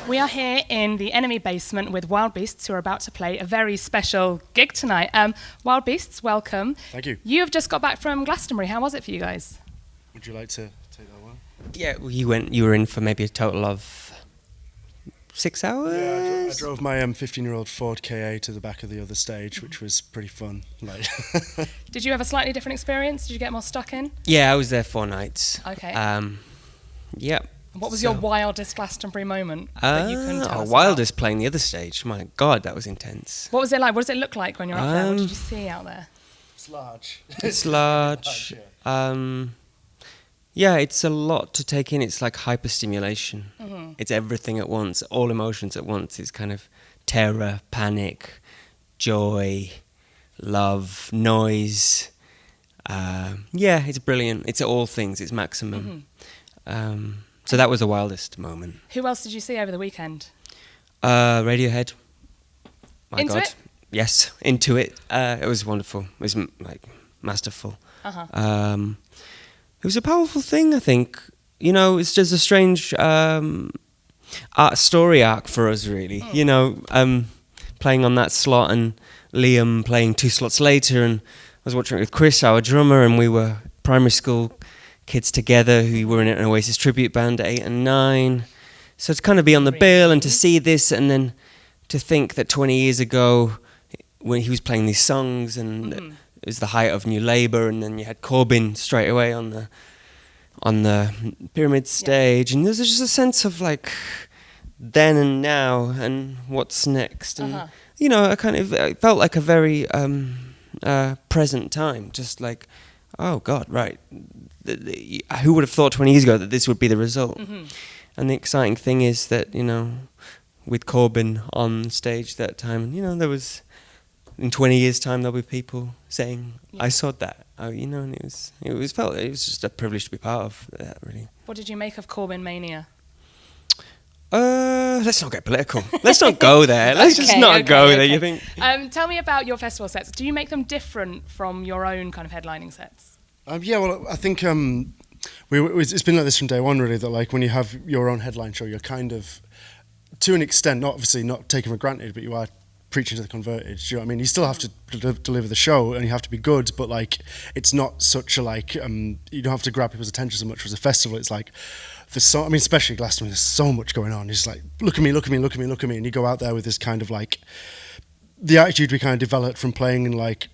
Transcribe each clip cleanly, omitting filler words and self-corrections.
We are here in the NME Basement with Wild Beasts, who are about to play a very special gig tonight. Wild Beasts, welcome. Thank you. You have just got back from Glastonbury. How was it for you guys? Would you like to take that one? Yeah, well, you were in for maybe a total of 6 hours? Yeah, I drove my 15-year-old Ford KA to the back of the other stage, which was pretty fun. Like, Did you have a slightly different experience? Did you get more stuck in? Yeah, I was there 4 nights. Okay. Yep. What was your wildest Glastonbury moment that you can tell us wildest playing the other stage. My God, that was intense. What was it like? What does it look like when you're up there? What did you see out there? it's large. It's large. Yeah, it's a lot to take in. It's like hyperstimulation. Mm-hmm. It's everything at once, all emotions at once. It's kind of terror, panic, joy, love, noise. Yeah, it's brilliant. It's all things. It's maximum. So that was the wildest moment. Who else did you see over the weekend? Radiohead. My Into God. It? Yes, Into It. It was wonderful. It was like masterful. It was a powerful thing, I think. You know, it's just a strange story arc for us, really. You know, playing on that slot and Liam playing 2 slots later, and I was watching it with Chris, our drummer, and we were primary school kids together who were in an Oasis tribute band at 8 and 9. So to kind of be on the bill and to see this, and then to think that 20 years ago when he was playing these songs and it was the height of New Labour, and then you had Corbyn straight away on the Pyramid stage, and there's just a sense of like then and now and what's next, and you know, I felt like a very present time, just like, oh God, right. Who would have thought 20 years ago that this would be the result? And the exciting thing is that, you know, with Corbyn on stage that time, you know, there was, in 20 years' time, there'll be people saying, I saw that. Oh, you know, and it was just a privilege to be part of that, really. What did you make of Corbyn Mania? Let's not get political. Let's not go there. Let's just not go there, you think? Tell me about your festival sets. Do you make them different from your own kind of headlining sets? Yeah, well, I think it's been like this from day one, really, that like when you have your own headline show, you're kind of, to an extent, obviously not taken for granted, but you are preaching to the converted. Do you know what I mean? You still have to deliver the show, and you have to be good, but like it's not such a like you don't have to grab people's attention so much as a festival. It's like I mean, especially Glastonbury, there's so much going on. It's like, look at me, look at me, look at me, look at me, and you go out there with this kind of like the attitude we kind of developed from playing in like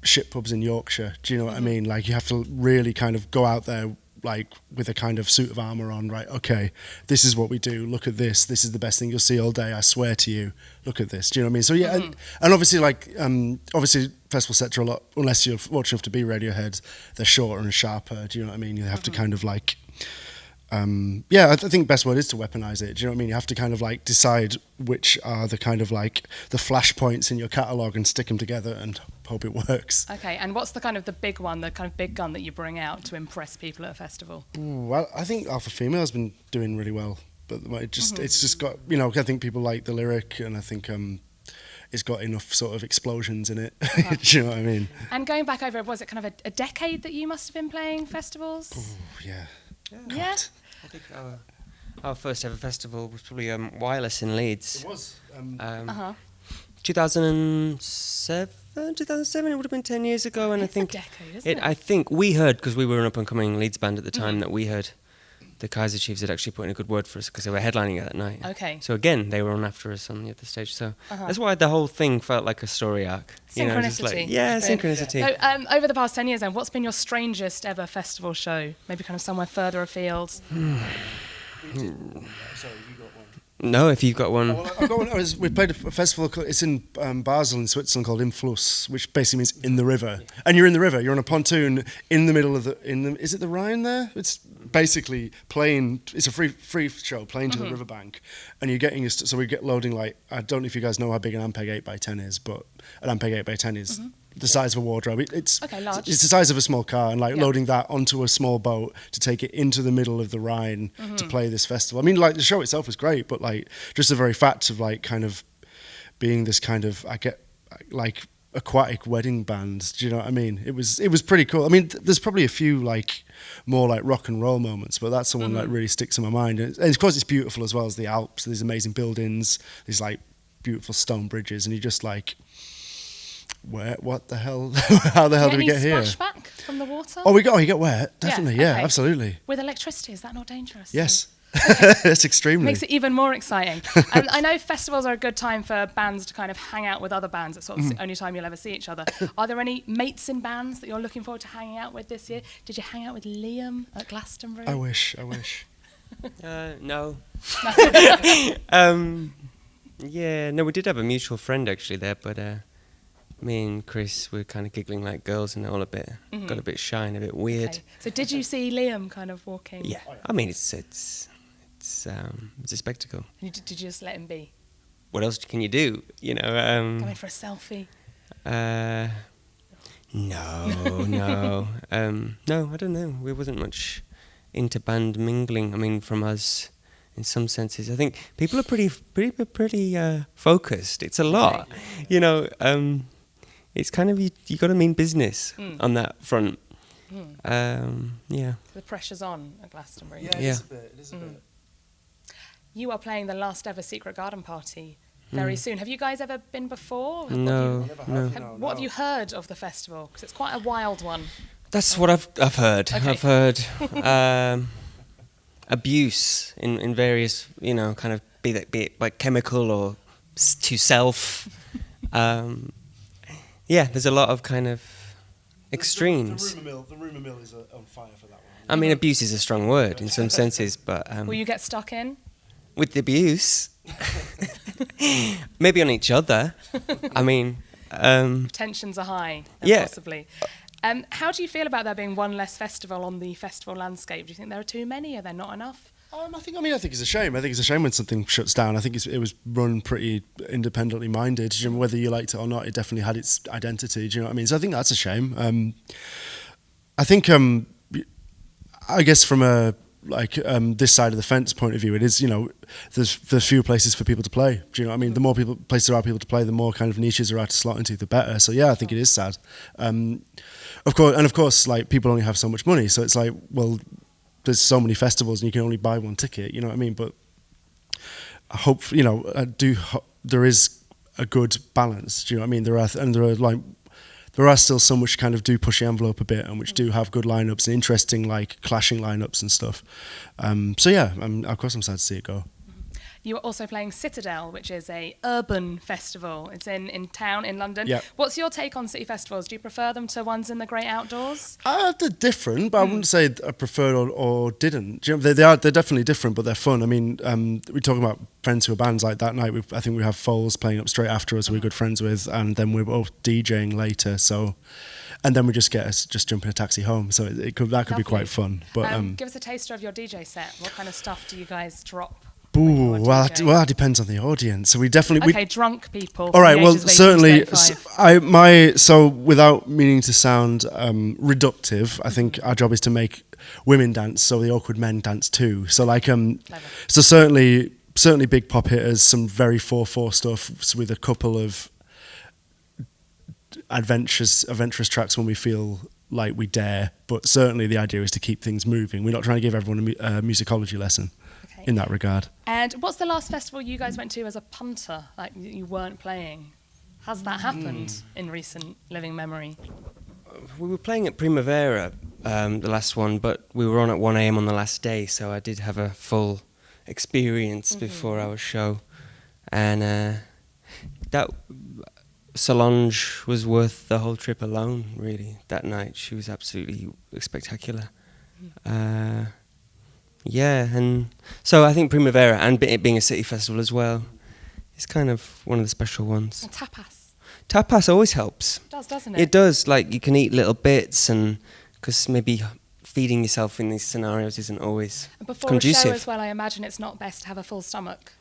shit pubs in Yorkshire. Do you know what I mean? Like you have to really kind of go out there like with a kind of suit of armour on, right? Okay, this is what we do. Look at this. This is the best thing you'll see all day. I swear to you. Look at this. Do you know what I mean? So yeah, and obviously like obviously festival sets are a lot, unless you're fortunate enough to be Radiohead, they're shorter and sharper. Do you know what I mean? You have to kind of like yeah, I think the best word is to weaponize it. Do you know what I mean? You have to kind of like decide which are the kind of like the flashpoints in your catalogue and stick them together and hope it works. Okay, and what's the kind of the big one, the kind of big gun that you bring out to impress people at a festival? Well, I think Alpha Female's been doing really well, but it's just got, you know, I think people like the lyric, and I think it's got enough sort of explosions in it. Do you know what I mean? And going back over, was it kind of a decade that you must have been playing festivals? Ooh, yeah. Yeah. I think our first ever festival was probably Wireless in Leeds. It was. 2007, it would have been 10 years ago, and I think a decade, isn't it? I think we heard, because we were an up-and-coming Leeds band at the time, that we heard the Kaiser Chiefs had actually put in a good word for us because they were headlining it that night. Okay. So again, they were on after us on the other stage. So that's why the whole thing felt like a story arc. Synchronicity. You know, just like, yeah, synchronicity. So over the past 10 years then, what's been your strangest ever festival show? Maybe kind of somewhere further afield? Sorry, you got one. No, if you've got one. Oh, well, I've got one. We played a festival. It's in Basel in Switzerland called Influss, which basically means in the river. Yeah. And you're in the river. You're on a pontoon in the middle of is it the Rhine there? It's basically playing. It's a free show playing to the riverbank, and you're getting so we get loading like, I don't know if you guys know how big an Ampeg 8x10 is, but an Ampeg 8x10 is the size of a wardrobe. It's large. It's the size of a small car, and like loading that onto a small boat to take it into the middle of the Rhine to play this festival. I mean, like the show itself was great, but like just the very fact of like kind of being this kind of, I get like aquatic wedding band. Do you know what I mean? It was pretty cool. I mean, there's probably a few like more like rock and roll moments, but that's the one that really sticks in my mind. And of course, it's beautiful as well as the Alps. These amazing buildings, these like beautiful stone bridges, and you just like, what the hell? How the hell did we get here? Splashback from the water? Oh, you get wet, definitely. Yeah, okay. Absolutely. With electricity, is that not dangerous? Yes. It's extremely. Makes it even more exciting. I know festivals are a good time for bands to kind of hang out with other bands. It's sort of the only time you'll ever see each other. Are there any mates in bands that you're looking forward to hanging out with this year? Did you hang out with Liam at Glastonbury? I wish. No. Yeah, no, we did have a mutual friend actually there, but me and Chris were kind of giggling like girls and all a bit, got a bit shy and a bit weird. Okay. So did you see Liam kind of walking? Yeah, I mean it's a spectacle. And did you just let him be? What else can you do? You know. Come in for a selfie. No. No, I don't know. We wasn't much into band mingling. I mean, from us, in some senses, I think people are pretty focused. It's a lot, you know. It's kind of you got to mean business on that front. Yeah. So the pressure's on at Glastonbury. Yeah, it is a bit. You are playing the last ever Secret Garden Party very soon. Have you guys ever been before? No. What have you heard of the festival? Because it's quite a wild one. That's what I've heard. Okay. I've heard abuse in various, you know, kind of be it like chemical or to self. Yeah, there's a lot of kind of extremes. The rumour mill is on fire for that one. I mean, abuse is a strong word in some senses, but Will you get stuck in? with the abuse, maybe on each other. I mean, Tensions are high, Yeah. possibly. How do you feel about there being one less festival on the festival landscape? Do you think there are too many? Are there not enough? I think it's a shame. I think it's a shame when something shuts down. I think it was run pretty independently minded. You know, whether you liked it or not, it definitely had its identity. Do you know what I mean? So I think that's a shame. I think, I guess from a this side of the fence point of view, it is, you know, there's fewer places for people to play. Do you know what I mean? The more places there are people to play, the more kind of niches there are to slot into, the better. So yeah, I think it is sad. Of course, like people only have so much money, so it's like, well, there's so many festivals and you can only buy one ticket. You know what I mean? But I hope, you know, there is a good balance. Do you know what I mean? There are still some which kind of do push the envelope a bit and which do have good lineups and interesting, like, clashing lineups and stuff. So yeah, of course I'm sad to see it go. You are also playing Citadel, which is a urban festival. It's in town in London. Yeah. What's your take on city festivals? Do you prefer them to ones in the great outdoors? They're different, but I wouldn't say I preferred or didn't. Do you know, they're definitely different, but they're fun. I mean, we're talking about friends who are bands. Like that night, I think we have Foles playing up straight after us, we're good friends with, and then we're both DJing later. So, and then we just jump in a taxi home. So that could be quite fun. But give us a taster of your DJ set. What kind of stuff do you guys drop? Ooh, well, that depends on the audience. So we definitely... Okay, drunk people. All right, well, certainly... So without meaning to sound reductive, I think our job is to make women dance so the awkward men dance too. So like... So certainly big pop hitters, some very 4/4 stuff with a couple of adventurous tracks when we feel like we dare. But certainly the idea is to keep things moving. We're not trying to give everyone a musicology lesson. In that regard. And what's the last festival you guys went to as a punter? Like you weren't playing? Has that happened in recent living memory? We were playing at Primavera, the last one, but we were on at 1 a.m. on the last day, so I did have a full experience before our show. And that Solange was worth the whole trip alone, really, that night. She was absolutely spectacular. Yeah, and so I think Primavera, and it being a city festival as well, is kind of one of the special ones. And tapas. Tapas always helps. It does, doesn't it? It does. Like, you can eat little bits, and because maybe feeding yourself in these scenarios isn't always Before conducive. a show as well, I imagine it's not best to have a full stomach.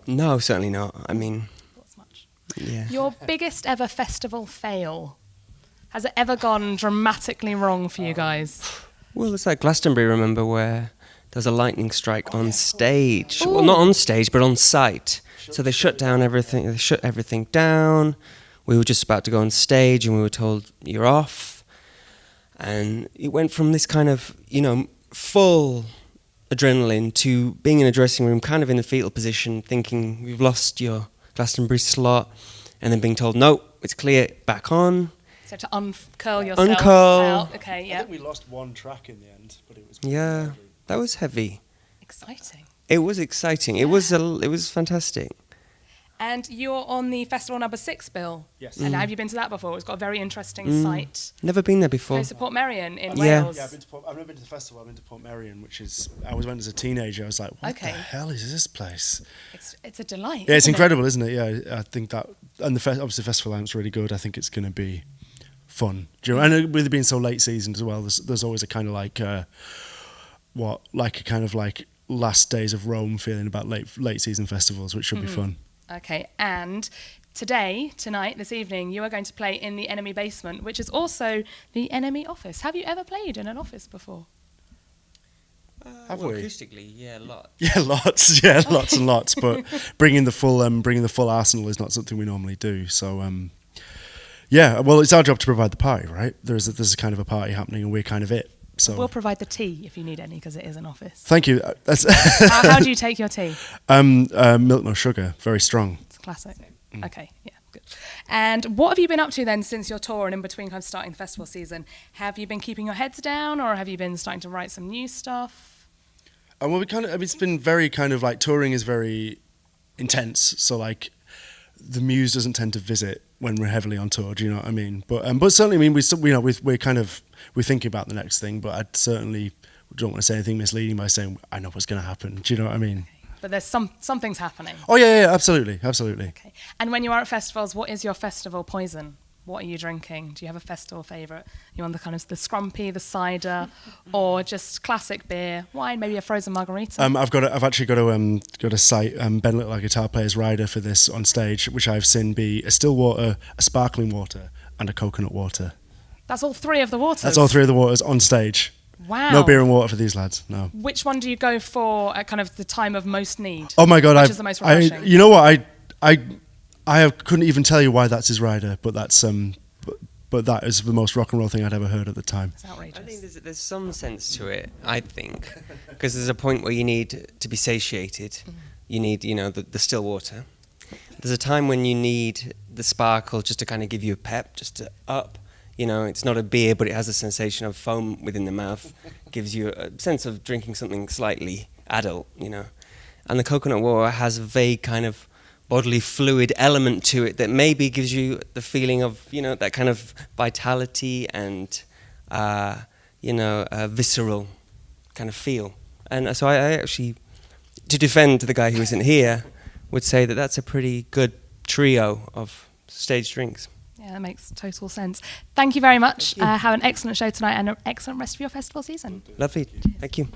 No, certainly not. I mean, Not as much. yeah. Your biggest ever festival fail? Has it ever gone dramatically wrong for you guys? Well, it's like Glastonbury, remember, where there's a lightning strike on stage. Well, not on stage, but on site. So they shut down everything. They shut everything down. we were just about to go on stage and we were told, you're off. And it went from this kind of, full adrenaline to being in a dressing room kind of in a fetal position, thinking we've lost your Glastonbury slot, and then being told, no, it's clear, back on. So to uncurl yourself Uncurl. out. Okay, I yeah. think we lost one track in the end, but it was Yeah, that was heavy. Exciting. It was exciting. It was fantastic. And you're on the festival number 6 bill. Yes. And have you been to that before? It's got a very interesting site. Never been there before. Close to Port Merion in Yeah. Wales. Yeah, I've never been to the festival. I've been to Port Merion, I went as a teenager. I was like, what the hell is this place? It's a delight. Yeah, it's isn't incredible, isn't it? Yeah, I think that, and obviously the festival lineup's really good. I think it's going to be fun. Do you know? And with it being so late season as well, there's always a kind of like last days of Rome feeling about late season festivals, which should be fun. Okay, and tonight, this evening, you are going to play in the NME Basement, which is also the NME office. Have you ever played in an office before? Have we? Acoustically, yeah, a lot. Yeah, lots. Yeah, lots and lots. But bringing the full arsenal is not something we normally do. So, yeah, well, it's our job to provide the party, right? There's a kind of a party happening, and we're kind of it. So We'll provide the tea if you need any, because it is an office. thank you. How do you take your tea? Milk, no sugar, very strong. It's classic. Okay, yeah, good. And what have you been up to then since your tour and in between kind of starting the festival season? Have you been keeping your heads down, or have you been starting to write some new stuff? Well, it's been very kind of like touring is very intense. So like, the muse doesn't tend to visit when we're heavily on tour. Do you know what I mean? But certainly, I mean, we're thinking about the next thing. But I certainly don't want to say anything misleading by saying I know what's going to happen. Do you know what I mean? Okay. But there's something's happening. Oh yeah, absolutely. Okay. And when you are at festivals, what is your festival poison? What are you drinking? Do you have a festival favourite? You want the kind of the scrumpy, the cider, or just classic beer, wine, maybe a frozen margarita? I've actually got to cite Ben Little, our guitar player's rider for this on stage, which I've seen be a still water, a sparkling water, and a coconut water. That's all 3 of the waters. That's all 3 of the waters on stage. Wow. No beer and water for these lads. No. Which one do you go for at kind of the time of most need? Oh my God! Which is the most refreshing? You know what? I couldn't even tell you why that's his rider, but that's but that is the most rock and roll thing I'd ever heard at the time. It's outrageous. I think there's some sense to it, I think, because there's a point where you need to be satiated. You need, the still water. There's a time when you need the sparkle just to kind of give you a pep, just to up. It's not a beer, but it has a sensation of foam within the mouth. Gives you a sense of drinking something slightly adult, And the coconut water has a vague kind of bodily fluid element to it that maybe gives you the feeling of, that kind of vitality and, a visceral kind of feel. And so I actually, to defend the guy who isn't here, would say that that's a pretty good trio of stage drinks. Yeah, that makes total sense. Thank you very much. Have an excellent show tonight and an excellent rest of your festival season. Lovely. Thank you.